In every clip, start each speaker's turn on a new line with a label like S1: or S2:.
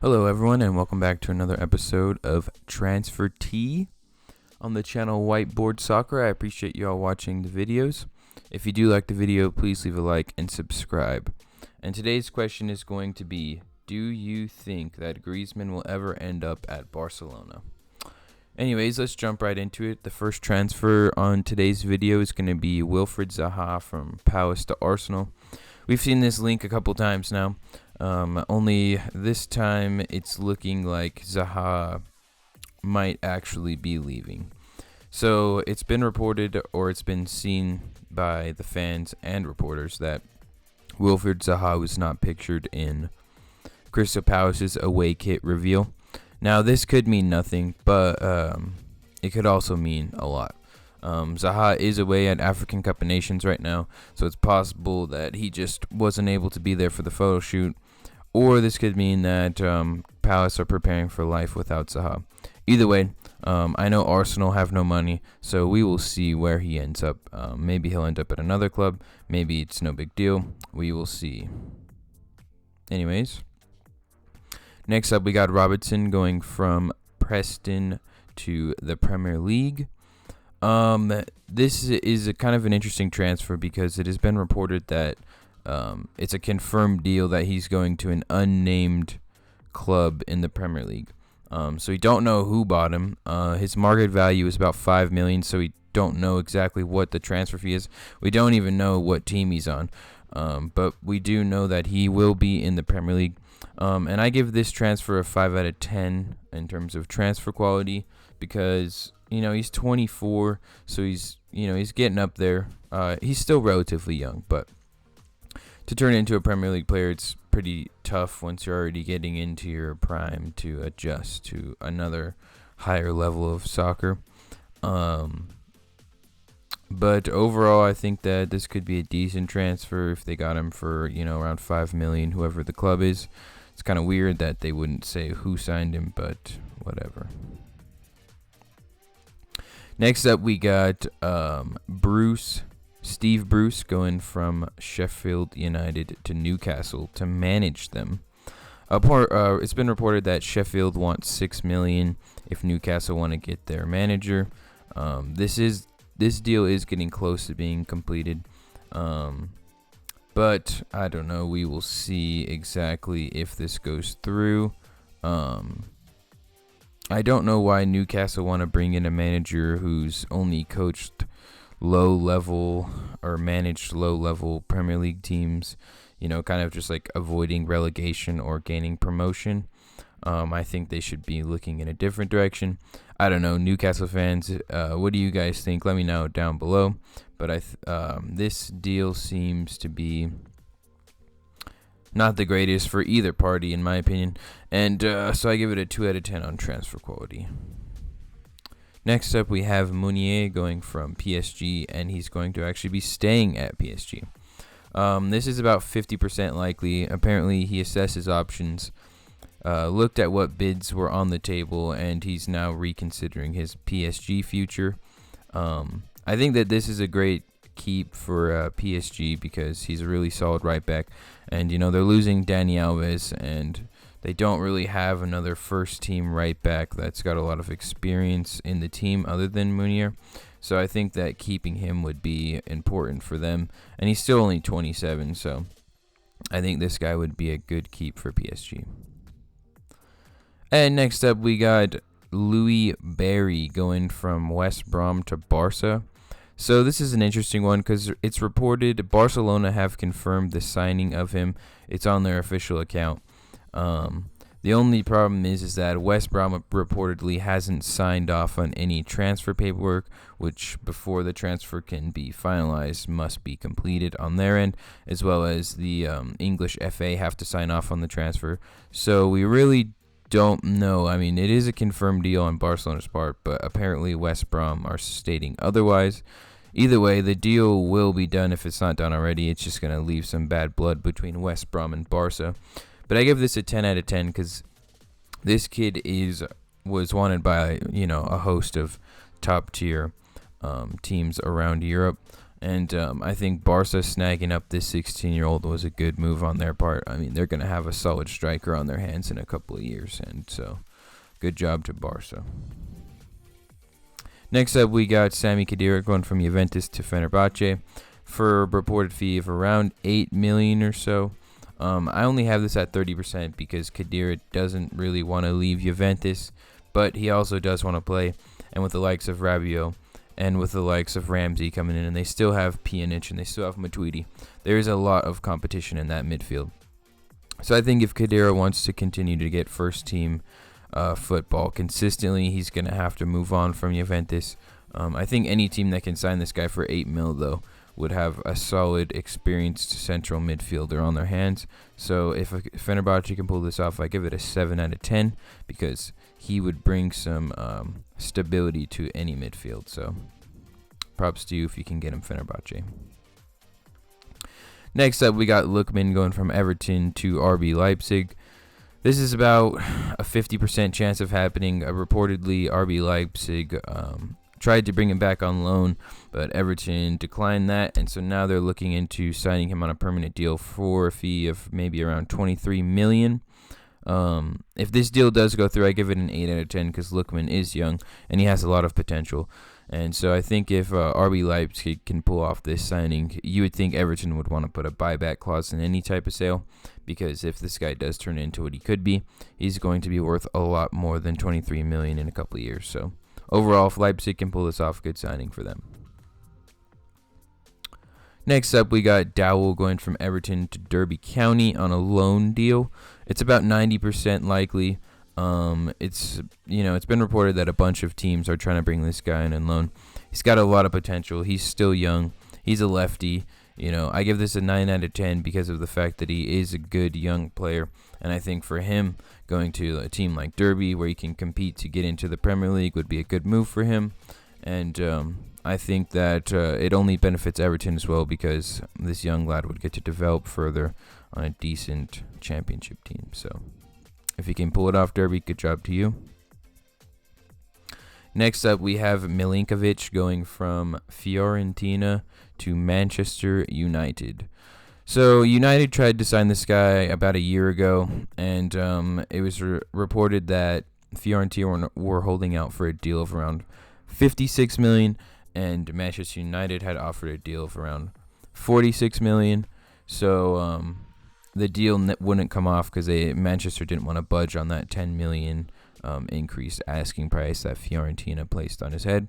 S1: Hello, everyone, and welcome back to another episode of Transfer Tea on the channel Whiteboard Soccer. I appreciate you all watching the videos. If you do like the video, please leave a like and subscribe. And today's question is going to be, do you think that Griezmann will ever end up at Barcelona? Anyways, let's jump right into it. The first transfer on today's video is going to be Wilfried Zaha from Palace to Arsenal. We've seen this link a couple times now. Only this time it's looking like Zaha might actually be leaving. So it's been reported, or it's been seen by the fans and reporters, that Wilfried Zaha was not pictured in Crystal Palace's away kit reveal. Now this could mean nothing, but it could also mean a lot. Zaha is away at African Cup of Nations right now, so it's possible that he just wasn't able to be there for the photo shoot. Or this could mean that Palace are preparing for life without Zaha. Either way, I know Arsenal have no money, so we will see where he ends up. Maybe he'll end up at another club. Maybe it's no big deal. We will see. Anyways, next up we got Robertson going from Preston to the Premier League. This is a kind of an interesting transfer because it has been reported that it's a confirmed deal that he's going to an unnamed club in the Premier League. So we don't know who bought him. His market value is about $5 million, so we don't know exactly what the transfer fee is. We don't even know what team he's on. But we do know that he will be in the Premier League. And I give this transfer a 5 out of 10 in terms of transfer quality because, you know, he's 24, so he's getting up there. He's still relatively young, but to turn into a Premier League player, it's pretty tough once you're already getting into your prime to adjust to another higher level of soccer. But overall, I think that this could be a decent transfer if they got him for, around $5 million, whoever the club is. It's kind of weird that they wouldn't say who signed him, but whatever. Next up, we got Steve Bruce going from Sheffield United to Newcastle to manage them. It's been reported that Sheffield wants $6 million if Newcastle want to get their manager. This deal is getting close to being completed, but I don't know. We will see exactly if this goes through. I don't know why Newcastle want to bring in a manager who's only coached low-level or managed low-level Premier League teams, kind of just like avoiding relegation or gaining promotion. I think they should be looking in a different direction. I don't know, Newcastle fans, what do you guys think? Let me know down below. But this deal seems to be not the greatest for either party, in my opinion. And so I give it a 2 out of 10 on transfer quality. Next up, we have Mooney going from PSG, and he's going to actually be staying at PSG. This is about 50% likely. Apparently, he assessed his options, looked at what bids were on the table, and he's now reconsidering his PSG future. I think that this is a great keep for PSG because he's a really solid right back. And, they're losing Dani Alves, and they don't really have another first-team right back that's got a lot of experience in the team other than MEUNIER. So I think that keeping him would be important for them. And he's still only 27, so I think this guy would be a good keep for PSG. And next up, we got Louis Barry going from West Brom to Barca. So this is an interesting one because it's reported Barcelona have confirmed the signing of him. It's on their official account. The only problem is that West Brom reportedly hasn't signed off on any transfer paperwork, which before the transfer can be finalized must be completed on their end, as well as the English FA have to sign off on the transfer. So we really don't know. I mean, it is a confirmed deal on Barcelona's part, but apparently West Brom are stating otherwise. Either way, the deal will be done if it's not done already. It's just going to leave some bad blood between West Brom and Barca. But I give this a 10 out of 10 because this kid was wanted by, a host of top-tier teams around Europe. And I think Barca snagging up this 16-year-old was a good move on their part. I mean, they're going to have a solid striker on their hands in a couple of years. And so, good job to Barca. Next up, we got Sami Khedira going from Juventus to Fenerbahce for a reported fee of around $8 million or so. I only have this at 30% because Khedira doesn't really want to leave Juventus, but he also does want to play. And with the likes of Rabiot and with the likes of Ramsey coming in, and they still have Pjanic and they still have Matuidi, there is a lot of competition in that midfield. So I think if Khedira wants to continue to get first team football consistently, he's going to have to move on from Juventus. I think any team that can sign this guy for $8 million, though, would have a solid, experienced central midfielder on their hands. So if Fenerbahce can pull this off, I give it a 7 out of 10 because he would bring some stability to any midfield. So props to you if you can get him, Fenerbahce. Next up, we got Luqman going from Everton to RB Leipzig. This is about a 50% chance of happening. Reportedly, RB Leipzig tried to bring him back on loan, but Everton declined that, and so now they're looking into signing him on a permanent deal for a fee of maybe around $23 million. If this deal does go through, I give it an 8 out of 10 because Luqman is young and he has a lot of potential. And so I think if RB Leipzig can pull off this signing, you would think Everton would want to put a buyback clause in any type of sale, because if this guy does turn into what he could be, he's going to be worth a lot more than $23 million in a couple of years. So overall, if Leipzig can pull this off, good signing for them. Next up, we got Dowell going from Everton to Derby County on a loan deal. It's about 90% likely. It's been reported that a bunch of teams are trying to bring this guy in on loan. He's got a lot of potential. He's still young. He's a lefty. I give this a 9 out of 10 because of the fact that he is a good young player. And I think for him, going to a team like Derby, where he can compete to get into the Premier League, would be a good move for him. And I think that it only benefits Everton as well, because this young lad would get to develop further on a decent championship team. So if you can pull it off, Derby, good job to you. Next up, we have Milankovitch going from Fiorentina to Manchester United. So United tried to sign this guy about a year ago, and it was reported that Fiorentina were holding out for a deal of around $56 million, and Manchester United had offered a deal of around $46 million. So the deal wouldn't come off because Manchester didn't want to budge on that $10 million increased asking price that Fiorentina placed on his head.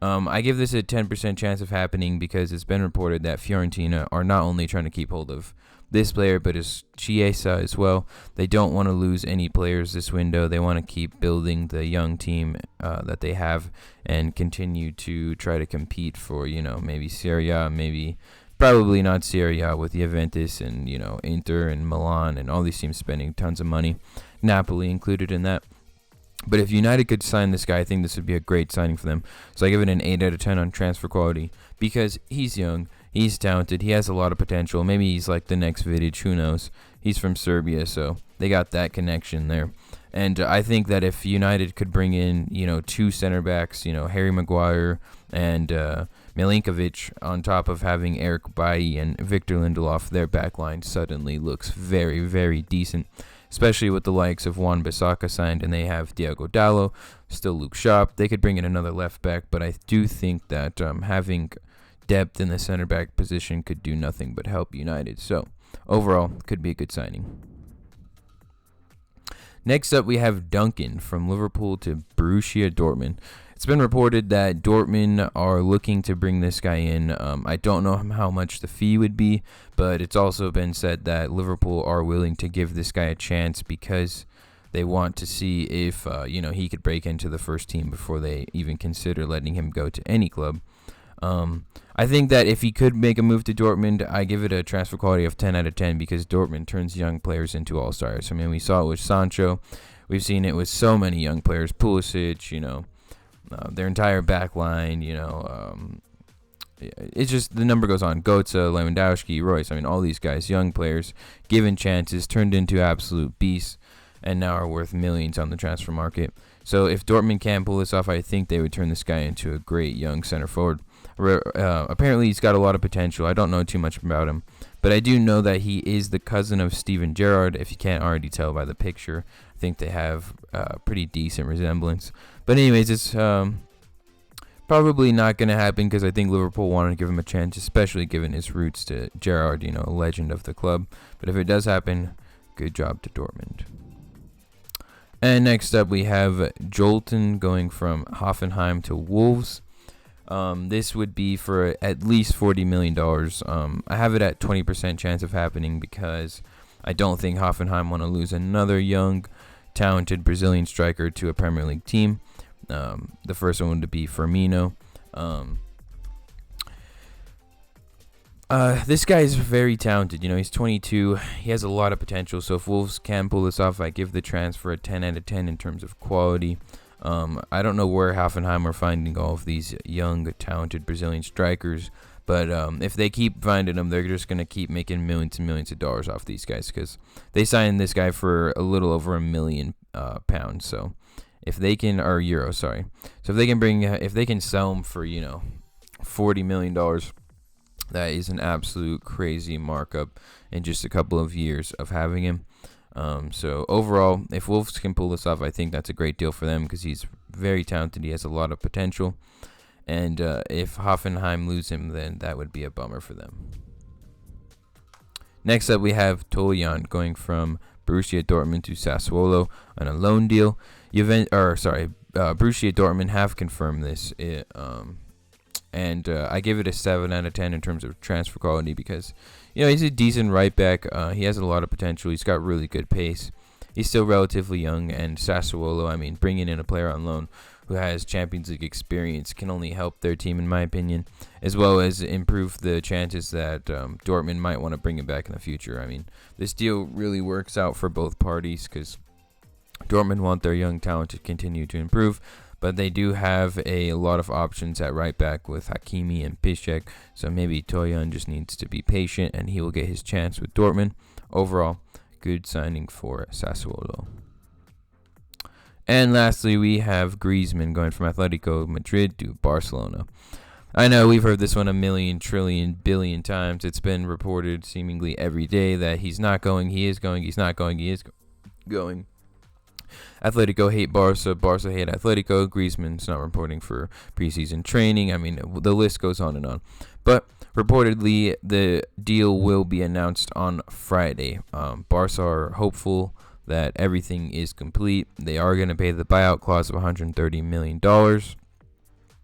S1: I give this a 10% chance of happening because it's been reported that Fiorentina are not only trying to keep hold of this player, but as Chiesa as well. They don't want to lose any players this window. They want to keep building the young team that they have and continue to try to compete for, maybe Serie A, probably not Serie A with Juventus and, Inter and Milan and all these teams spending tons of money, Napoli included in that. But if United could sign this guy, I think this would be a great signing for them. So I give it an 8 out of 10 on transfer quality because he's young, he's talented, he has a lot of potential. Maybe he's like the next Vidic, who knows? He's from Serbia, so they got that connection there. And I think that if United could bring in, 2 center backs, Harry Maguire and Milankovitch, on top of having Eric Bailly and Victor Lindelof, their back line suddenly looks very, very decent. Especially with the likes of Wan-Bissaka signed, and they have Diogo Dalot, still Luke Shaw. They could bring in another left back, but I do think that having depth in the center back position could do nothing but help United. So overall, could be a good signing. Next up, we have Duncan from Liverpool to Borussia Dortmund. It's been reported that Dortmund are looking to bring this guy in. I don't know how much the fee would be, but it's also been said that Liverpool are willing to give this guy a chance because they want to see if he could break into the first team before they even consider letting him go to any club. I think that if he could make a move to Dortmund, I give it a transfer quality of 10 out of 10 because Dortmund turns young players into all-stars. I mean, we saw it with Sancho. We've seen it with so many young players. Pulisic, their entire back line, it's just the number goes on. Götze, Lewandowski, Royce, all these guys, young players, given chances, turned into absolute beasts, and now are worth millions on the transfer market. So if Dortmund can pull this off, I think they would turn this guy into a great young center forward. Apparently, he's got a lot of potential. I don't know too much about him, but I do know that he is the cousin of Steven Gerrard, if you can't already tell by the picture. I think they have pretty decent resemblance. But anyways, it's probably not going to happen because I think Liverpool wanted to give him a chance, especially given his roots to Gerrard, a legend of the club. But if it does happen, good job to Dortmund. And next up, we have JOELINTON going from Hoffenheim to Wolves. This would be for at least $40 million. I have it at 20% chance of happening because I don't think Hoffenheim want to lose another young, talented Brazilian striker to a Premier League team. The first one would be Firmino. This guy is very talented. He's 22. He has a lot of potential. So if Wolves can pull this off, I give the transfer a 10 out of 10 in terms of quality. I don't know where Hoffenheim are finding all of these young, talented Brazilian strikers. But if they keep finding them, they're just going to keep making millions and millions of dollars off these guys because they signed this guy for a little over £1 million. So if they can, or euro, sorry. So if they can sell him for, $40 million, that is an absolute crazy markup in just a couple of years of having him. So overall, if Wolves can pull this off, I think that's a great deal for them because he's very talented. He has a lot of potential. And if Hoffenheim lose him, then that would be a bummer for them. Next up, we have Tolian going from Borussia Dortmund to Sassuolo on a loan deal. Borussia Dortmund have confirmed this. And I give it a 7 out of 10 in terms of transfer quality because, he's a decent right back. He has a lot of potential. He's got really good pace. He's still relatively young, and Sassuolo, bringing in a player on loan who has Champions League experience can only help their team, in my opinion, as well as improve the chances that Dortmund might want to bring him back in the future. This deal really works out for both parties because Dortmund want their young talent to continue to improve, but they do have a lot of options at right back with Hakimi and Piszczek, so maybe Tolian just needs to be patient and he will get his chance with Dortmund. Overall, good signing for Sassuolo. And lastly, we have Griezmann going from Atletico Madrid to Barcelona. I know we've heard this one a million, trillion, billion times. It's been reported seemingly every day that he's not going, he is going, he's not going, he is going. Atletico hate Barca, Barca hate Atletico. Griezmann's not reporting for preseason training. The list goes on and on. But reportedly, the deal will be announced on Friday. Barca are hopeful that everything is complete. They are going to pay the buyout clause of $130 million.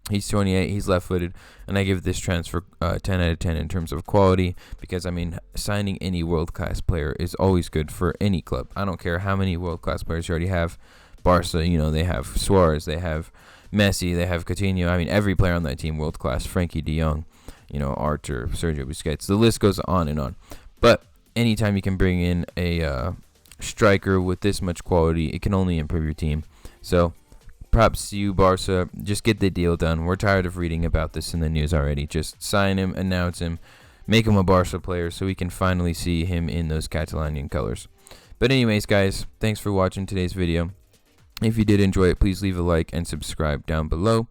S1: He's 28, he's left-footed, and I give this transfer 10 out of 10 in terms of quality because, signing any world-class player is always good for any club. I don't care how many world-class players you already have. Barca, they have Suarez, they have Messi, they have Coutinho. Every player on that team world-class. Frankie de Jong, Arthur, Sergio Busquets. The list goes on and on. But anytime you can bring in a striker with this much quality, it can only improve your team. So props to you, Barca. Just get the deal done. We're tired of reading about this in the news already. Just sign him, announce him, make him a Barca player so we can finally see him in those Catalonian colors. But anyways, guys, thanks for watching today's video. If you did enjoy it, please leave a like and subscribe down below.